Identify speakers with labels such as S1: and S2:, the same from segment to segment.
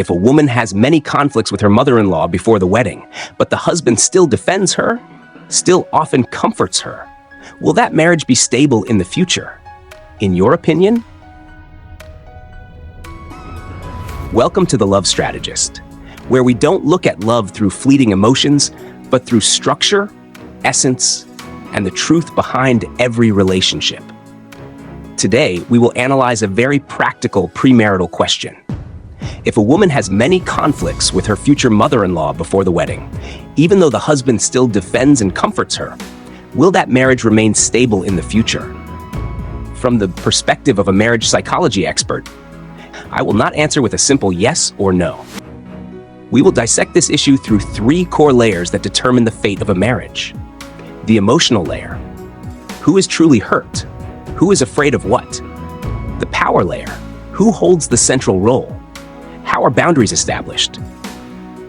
S1: If a woman has many conflicts with her mother-in-law before the wedding, but the husband still defends her, still often comforts her, will that marriage be stable in the future? In your opinion? Welcome to the Love Strategist, where we don't look at love through fleeting emotions, but through structure, essence, and the truth behind every relationship. Today, we will analyze a very practical premarital question. If a woman has many conflicts with her future mother-in-law before the wedding, even though the husband still defends and comforts her, will that marriage remain stable in the future? From the perspective of a marriage psychology expert, I will not answer with a simple yes or no. We will dissect this issue through 3 core layers that determine the fate of a marriage. The emotional layer. Who is truly hurt? Who is afraid of what? The power layer. Who holds the central role? How are boundaries established?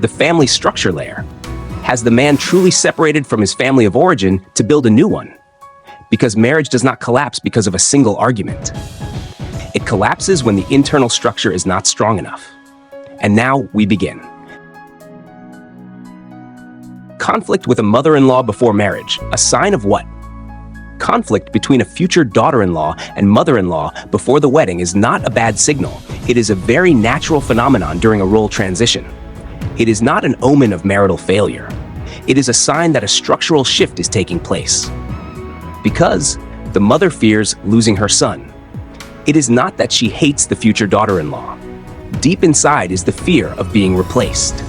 S1: The family structure layer. Has the man truly separated from his family of origin to build a new one? Because marriage does not collapse because of a single argument. It collapses when the internal structure is not strong enough. And now we begin. Conflict with a mother-in-law before marriage, a sign of what? Conflict between a future daughter-in-law and mother-in-law before the wedding is not a bad signal. It is a very natural phenomenon during a role transition. It is not an omen of marital failure. It is a sign that a structural shift is taking place. Because the mother fears losing her son. It is not that she hates the future daughter-in-law. Deep inside is the fear of being replaced.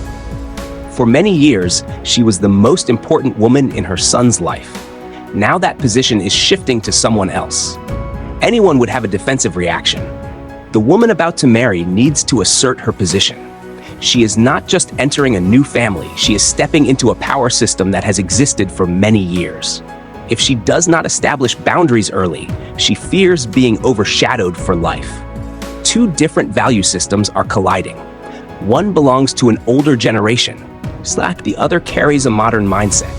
S1: For many years, she was the most important woman in her son's life. Now that position is shifting to someone else. Anyone would have a defensive reaction. The woman about to marry needs to assert her position. She is not just entering a new family, she is stepping into a power system that has existed for many years. If she does not establish boundaries early, she fears being overshadowed for life. 2 different value systems are colliding. One belongs to an older generation. The other carries a modern mindset.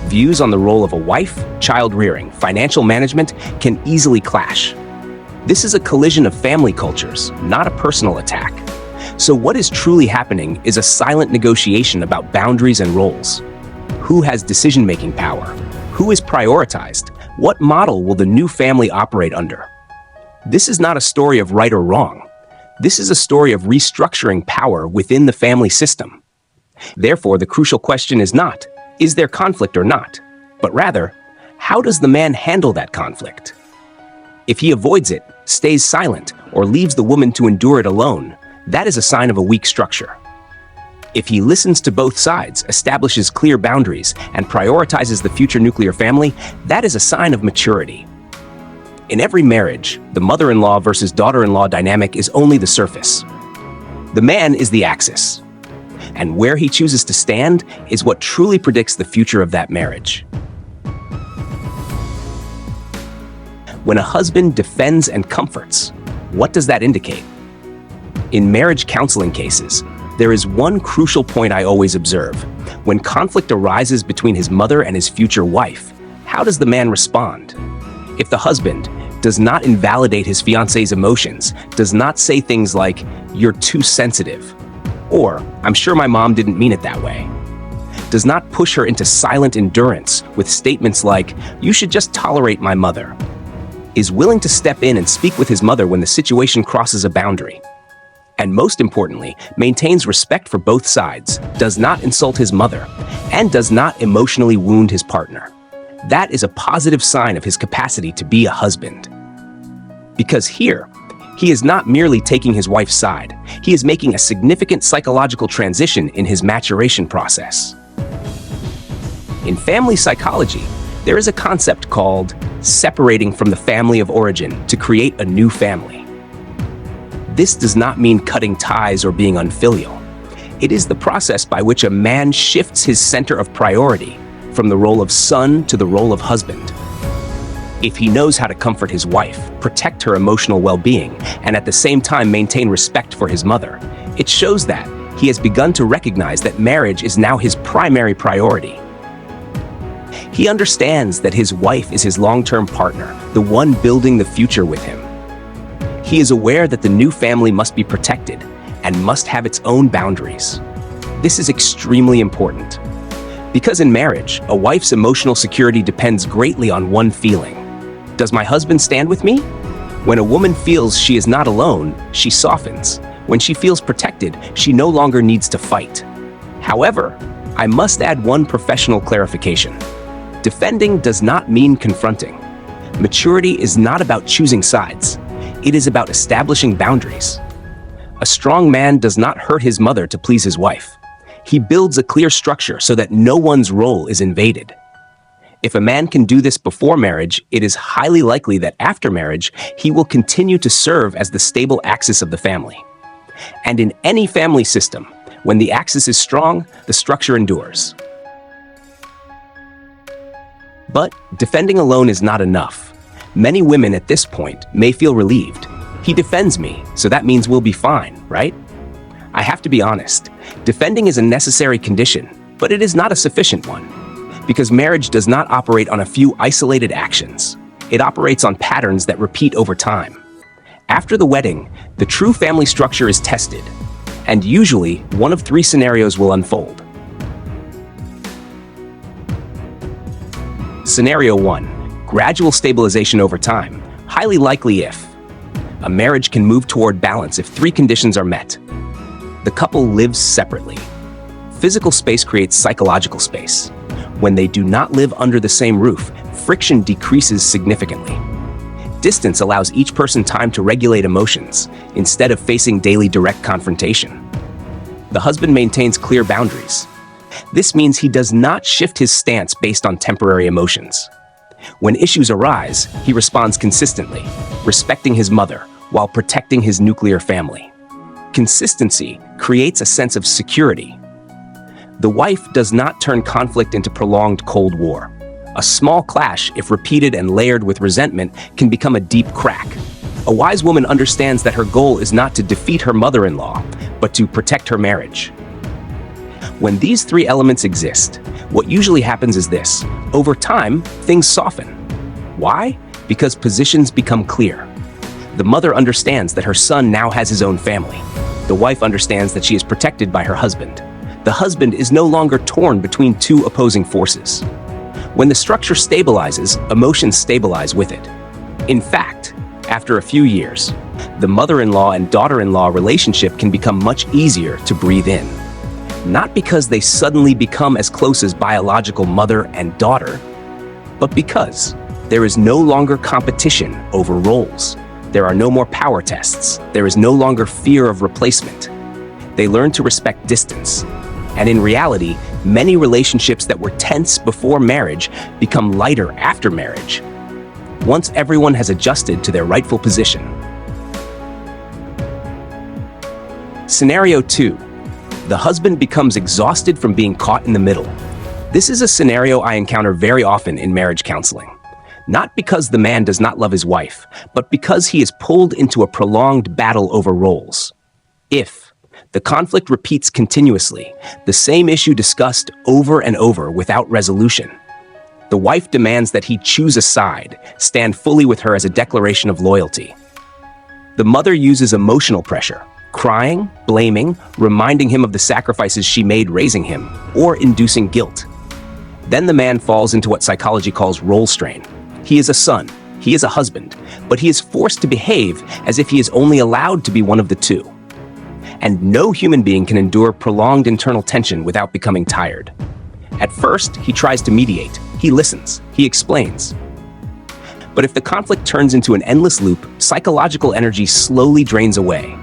S1: Views on the role of a wife, child rearing, financial management can easily clash. This is a collision of family cultures, not a personal attack. So what is truly happening is a silent negotiation about boundaries and roles. Who has decision-making power? Who is prioritized? What model will the new family operate under? This is not a story of right or wrong. This is a story of restructuring power within the family system. Therefore, the crucial question is not, is there conflict or not? But rather, how does the man handle that conflict? If he avoids it, stays silent, or leaves the woman to endure it alone, that is a sign of a weak structure. If he listens to both sides, establishes clear boundaries, and prioritizes the future nuclear family, that is a sign of maturity. In every marriage, the mother-in-law versus daughter-in-law dynamic is only the surface. The man is the axis. And where he chooses to stand is what truly predicts the future of that marriage. When a husband defends and comforts, what does that indicate? In marriage counseling cases, there is one crucial point I always observe. When conflict arises between his mother and his future wife, how does the man respond? If the husband does not invalidate his fiance's emotions, does not say things like, "You're too sensitive," or, "I'm sure my mom didn't mean it that way," does not push her into silent endurance with statements like, "You should just tolerate my mother," is willing to step in and speak with his mother when the situation crosses a boundary, and most importantly, maintains respect for both sides, does not insult his mother, and does not emotionally wound his partner. That is a positive sign of his capacity to be a husband. Because here, he is not merely taking his wife's side, he is making a significant psychological transition in his maturation process. In family psychology, there is a concept called separating from the family of origin to create a new family. This does not mean cutting ties or being unfilial. It is the process by which a man shifts his center of priority from the role of son to the role of husband. If he knows how to comfort his wife, protect her emotional well-being, and at the same time maintain respect for his mother, it shows that he has begun to recognize that marriage is now his primary priority. He understands that his wife is his long-term partner, the one building the future with him. He is aware that the new family must be protected, and must have its own boundaries. This is extremely important. Because in marriage, a wife's emotional security depends greatly on one feeling. Does my husband stand with me? When a woman feels she is not alone, she softens. When she feels protected, she no longer needs to fight. However, I must add one professional clarification. Defending does not mean confronting. Maturity is not about choosing sides. It is about establishing boundaries. A strong man does not hurt his mother to please his wife. He builds a clear structure so that no one's role is invaded. If a man can do this before marriage, it is highly likely that after marriage, he will continue to serve as the stable axis of the family. And in any family system, when the axis is strong, the structure endures. But defending alone is not enough. Many women at this point may feel relieved. He defends me, so that means we'll be fine, right? I have to be honest. Defending is a necessary condition, but it is not a sufficient one. Because marriage does not operate on a few isolated actions. It operates on patterns that repeat over time. After the wedding, the true family structure is tested, and usually one of three scenarios will unfold. Scenario 1. Gradual stabilization over time, highly likely if a marriage can move toward balance if three conditions are met. The couple lives separately. Physical space creates psychological space. When they do not live under the same roof, friction decreases significantly. Distance allows each person time to regulate emotions, instead of facing daily direct confrontation. The husband maintains clear boundaries. This means he does not shift his stance based on temporary emotions. When issues arise, he responds consistently, respecting his mother while protecting his nuclear family. Consistency creates a sense of security. The wife does not turn conflict into prolonged Cold War. A small clash, if repeated and layered with resentment, can become a deep crack. A wise woman understands that her goal is not to defeat her mother-in-law, but to protect her marriage. When these three elements exist, what usually happens is this. Over time, things soften. Why? Because positions become clear. The mother understands that her son now has his own family. The wife understands that she is protected by her husband. The husband is no longer torn between two opposing forces. When the structure stabilizes, emotions stabilize with it. In fact, after a few years, the mother-in-law and daughter-in-law relationship can become much easier to breathe in. Not because they suddenly become as close as biological mother and daughter, but because there is no longer competition over roles. There are no more power tests. There is no longer fear of replacement. They learn to respect distance. And in reality, many relationships that were tense before marriage become lighter after marriage, once everyone has adjusted to their rightful position. Scenario 2. The husband becomes exhausted from being caught in the middle. This is a scenario I encounter very often in marriage counseling. Not because the man does not love his wife, but because he is pulled into a prolonged battle over roles. If the conflict repeats continuously, the same issue discussed over and over without resolution. The wife demands that he choose a side, stand fully with her as a declaration of loyalty. The mother uses emotional pressure, crying, blaming, reminding him of the sacrifices she made raising him, or inducing guilt. Then the man falls into what psychology calls role strain. He is a son, he is a husband, but he is forced to behave as if he is only allowed to be one of the two. And no human being can endure prolonged internal tension without becoming tired. At first, he tries to mediate. He listens. He explains. But if the conflict turns into an endless loop, psychological energy slowly drains away.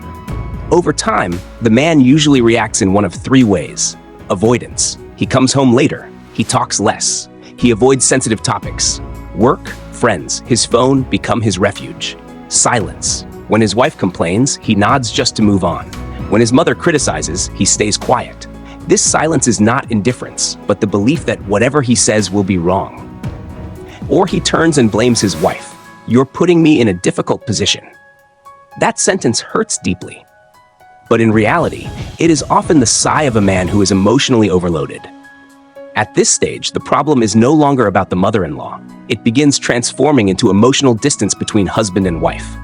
S1: Over time, the man usually reacts in one of three ways. Avoidance. He comes home later. He talks less. He avoids sensitive topics. Work, friends, his phone become his refuge. Silence. When his wife complains, he nods just to move on. When his mother criticizes, he stays quiet. This silence is not indifference, but the belief that whatever he says will be wrong. Or he turns and blames his wife. You're putting me in a difficult position. That sentence hurts deeply. But in reality, it is often the sigh of a man who is emotionally overloaded. At this stage, the problem is no longer about the mother-in-law. It begins transforming into emotional distance between husband and wife.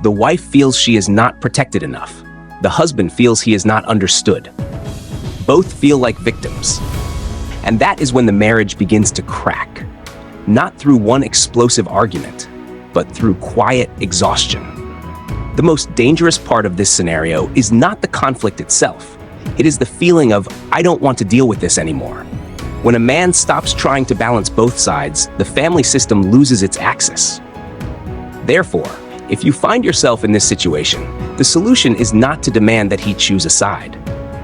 S1: The wife feels she is not protected enough. The husband feels he is not understood. Both feel like victims. And that is when the marriage begins to crack. Not through one explosive argument, but through quiet exhaustion. The most dangerous part of this scenario is not the conflict itself. It is the feeling of, I don't want to deal with this anymore. When a man stops trying to balance both sides, the family system loses its axis. Therefore, if you find yourself in this situation, the solution is not to demand that he choose a side.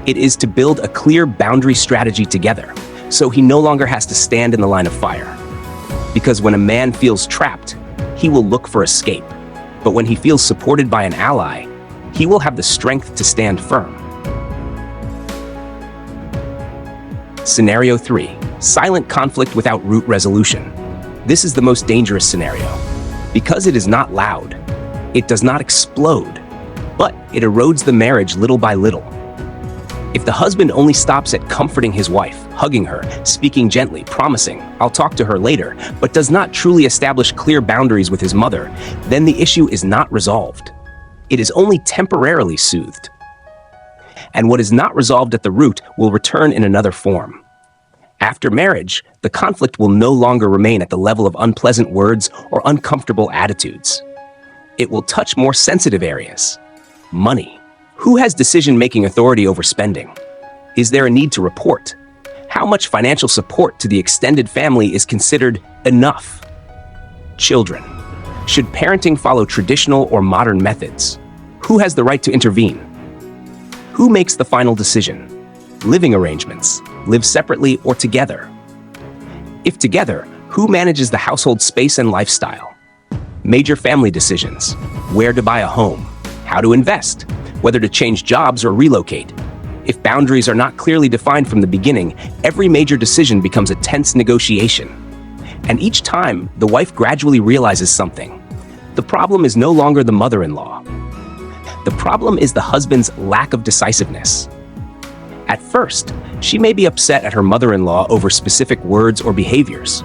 S1: It is to build a clear boundary strategy together, so he no longer has to stand in the line of fire. Because when a man feels trapped, he will look for escape. But when he feels supported by an ally, he will have the strength to stand firm. Scenario 3. Silent conflict without root resolution. This is the most dangerous scenario. Because it is not loud, it does not explode, but it erodes the marriage little by little. If the husband only stops at comforting his wife, hugging her, speaking gently, promising, I'll talk to her later, but does not truly establish clear boundaries with his mother, then the issue is not resolved. It is only temporarily soothed. And what is not resolved at the root will return in another form. After marriage, the conflict will no longer remain at the level of unpleasant words or uncomfortable attitudes. It will touch more sensitive areas. Money. Who has decision-making authority over spending? Is there a need to report? How much financial support to the extended family is considered enough? Children. Should parenting follow traditional or modern methods? Who has the right to intervene? Who makes the final decision? Living arrangements. Live separately or together? If together, who manages the household space and lifestyle? Major family decisions. Where to buy a home? How to invest? Whether to change jobs or relocate. If boundaries are not clearly defined from the beginning, every major decision becomes a tense negotiation. And each time, the wife gradually realizes something. The problem is no longer the mother-in-law. The problem is the husband's lack of decisiveness. At first, she may be upset at her mother-in-law over specific words or behaviors.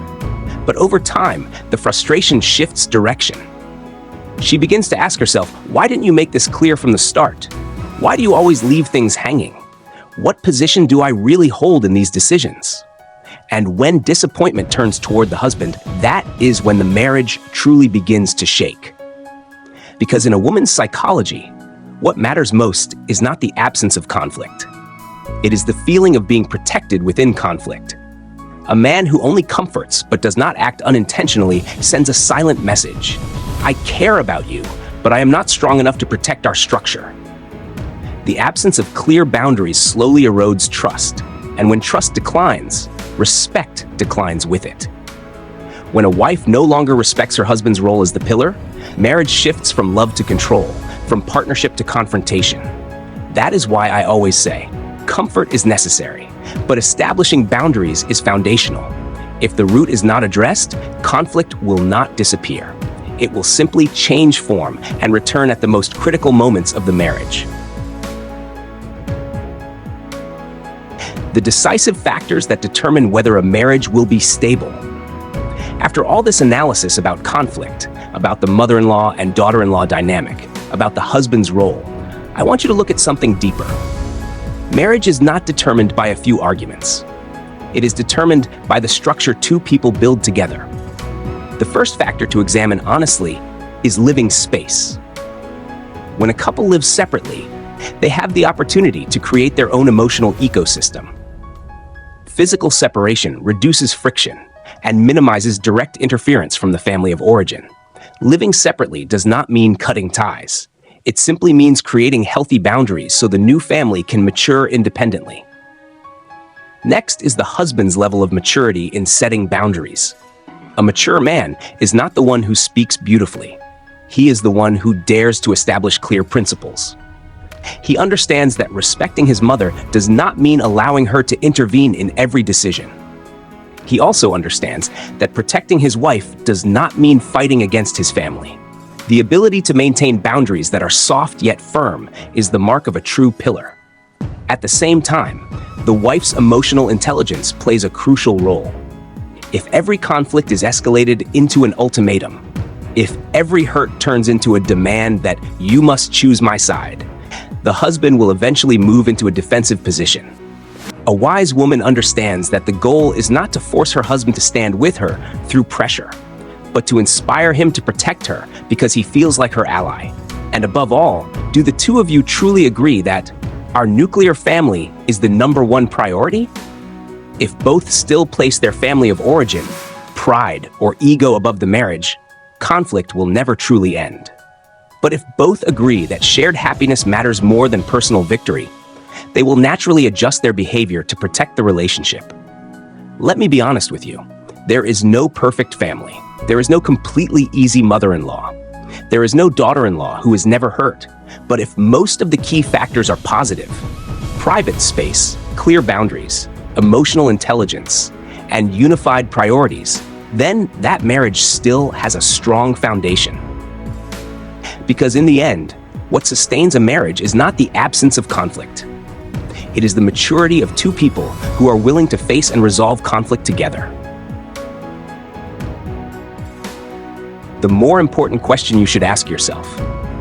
S1: But over time, the frustration shifts direction. She begins to ask herself, why didn't you make this clear from the start? Why do you always leave things hanging? What position do I really hold in these decisions? And when disappointment turns toward the husband, that is when the marriage truly begins to shake. Because in a woman's psychology, what matters most is not the absence of conflict. It is the feeling of being protected within conflict. A man who only comforts but does not act unintentionally sends a silent message. I care about you, but I am not strong enough to protect our structure. The absence of clear boundaries slowly erodes trust, and when trust declines, respect declines with it. When a wife no longer respects her husband's role as the pillar, marriage shifts from love to control, from partnership to confrontation. That is why I always say, comfort is necessary, but establishing boundaries is foundational. If the root is not addressed, conflict will not disappear. It will simply change form and return at the most critical moments of the marriage. The decisive factors that determine whether a marriage will be stable. After all this analysis about conflict, about the mother-in-law and daughter-in-law dynamic, about the husband's role, I want you to look at something deeper. Marriage is not determined by a few arguments. It is determined by the structure two people build together. The first factor to examine honestly is living space. When a couple lives separately, they have the opportunity to create their own emotional ecosystem. Physical separation reduces friction and minimizes direct interference from the family of origin. Living separately does not mean cutting ties. It simply means creating healthy boundaries so the new family can mature independently. Next is the husband's level of maturity in setting boundaries. A mature man is not the one who speaks beautifully. He is the one who dares to establish clear principles. He understands that respecting his mother does not mean allowing her to intervene in every decision. He also understands that protecting his wife does not mean fighting against his family. The ability to maintain boundaries that are soft yet firm is the mark of a true pillar. At the same time, the wife's emotional intelligence plays a crucial role. If every conflict is escalated into an ultimatum, if every hurt turns into a demand that you must choose my side, the husband will eventually move into a defensive position. A wise woman understands that the goal is not to force her husband to stand with her through pressure, but to inspire him to protect her because he feels like her ally. And above all, do the two of you truly agree that our nuclear family is the #1 priority? If both still place their family of origin, pride, or ego above the marriage, conflict will never truly end. But if both agree that shared happiness matters more than personal victory, they will naturally adjust their behavior to protect the relationship. Let me be honest with you. There is no perfect family. There is no completely easy mother-in-law. There is no daughter-in-law who is never hurt. But if most of the key factors are positive, private space, clear boundaries, emotional intelligence, and unified priorities, then that marriage still has a strong foundation. Because in the end, what sustains a marriage is not the absence of conflict. It is the maturity of two people who are willing to face and resolve conflict together. The more important question you should ask yourself.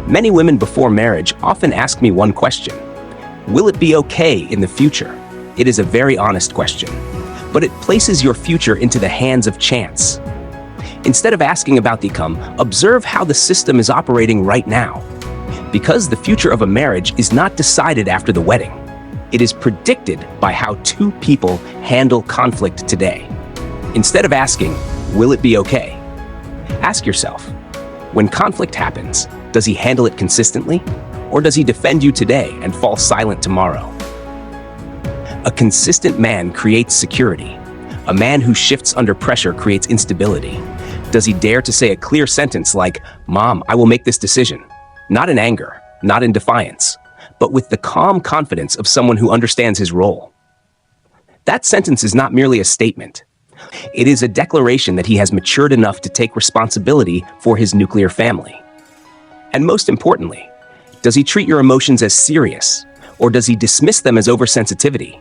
S1: Many women before marriage often ask me one question: will it be okay in the future? It is a very honest question, but it places your future into the hands of chance. Instead of asking about the outcome, observe how the system is operating right now. Because the future of a marriage is not decided after the wedding. It is predicted by how two people handle conflict today. Instead of asking, will it be okay? Ask yourself, when conflict happens, does he handle it consistently? Or does he defend you today and fall silent tomorrow? A consistent man creates security. A man who shifts under pressure creates instability. Does he dare to say a clear sentence like, "Mom, I will make this decision," not in anger, not in defiance, but with the calm confidence of someone who understands his role? That sentence is not merely a statement. It is a declaration that he has matured enough to take responsibility for his nuclear family. And most importantly, does he treat your emotions as serious, or does he dismiss them as oversensitivity?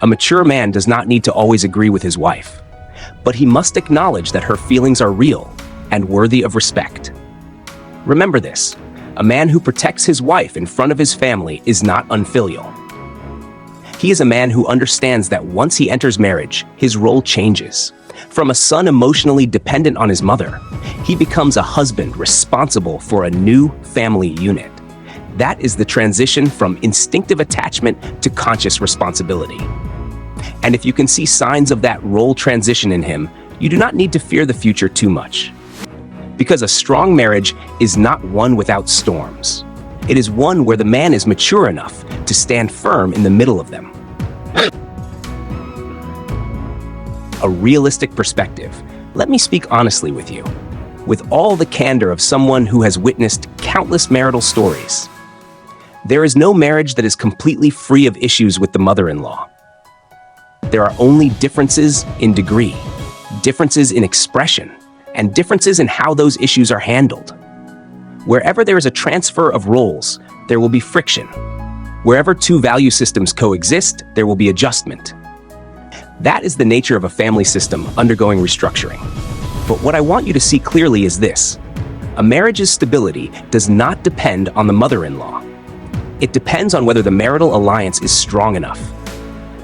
S1: A mature man does not need to always agree with his wife, but he must acknowledge that her feelings are real and worthy of respect. Remember this, a man who protects his wife in front of his family is not unfilial. He is a man who understands that once he enters marriage, his role changes. From a son emotionally dependent on his mother, he becomes a husband responsible for a new family unit. That is the transition from instinctive attachment to conscious responsibility. And if you can see signs of that role transition in him, you do not need to fear the future too much. Because a strong marriage is not one without storms. It is one where the man is mature enough to stand firm in the middle of them. A realistic perspective. Let me speak honestly with you, with all the candor of someone who has witnessed countless marital stories. There is no marriage that is completely free of issues with the mother-in-law. There are only differences in degree, differences in expression, and differences in how those issues are handled. Wherever there is a transfer of roles, there will be friction. Wherever two value systems coexist, there will be adjustment. That is the nature of a family system undergoing restructuring. But what I want you to see clearly is this: a marriage's stability does not depend on the mother-in-law. It depends on whether the marital alliance is strong enough.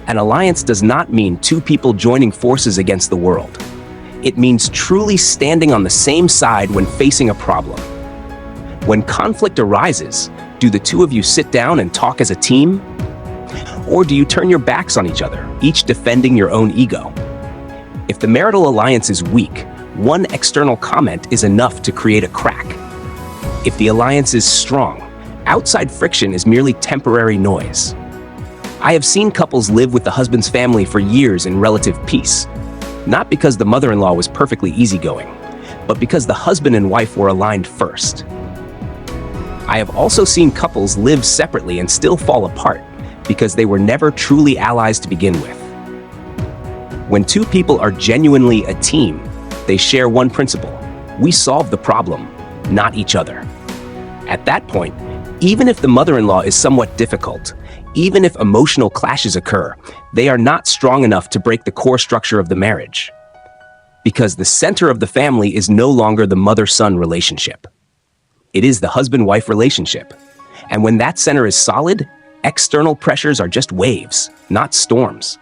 S1: An alliance does not mean two people joining forces against the world. It means truly standing on the same side when facing a problem. When conflict arises, do the two of you sit down and talk as a team? Or do you turn your backs on each other, each defending your own ego? If the marital alliance is weak, one external comment is enough to create a crack. If the alliance is strong, outside friction is merely temporary noise. I have seen couples live with the husband's family for years in relative peace, not because the mother-in-law was perfectly easygoing, but because the husband and wife were aligned first. I have also seen couples live separately and still fall apart because they were never truly allies to begin with. When two people are genuinely a team, they share one principle: we solve the problem, not each other. At that point, even if the mother-in-law is somewhat difficult, even if emotional clashes occur, they are not strong enough to break the core structure of the marriage. Because the center of the family is no longer the mother-son relationship. It is the husband-wife relationship. And when that center is solid, external pressures are just waves, not storms.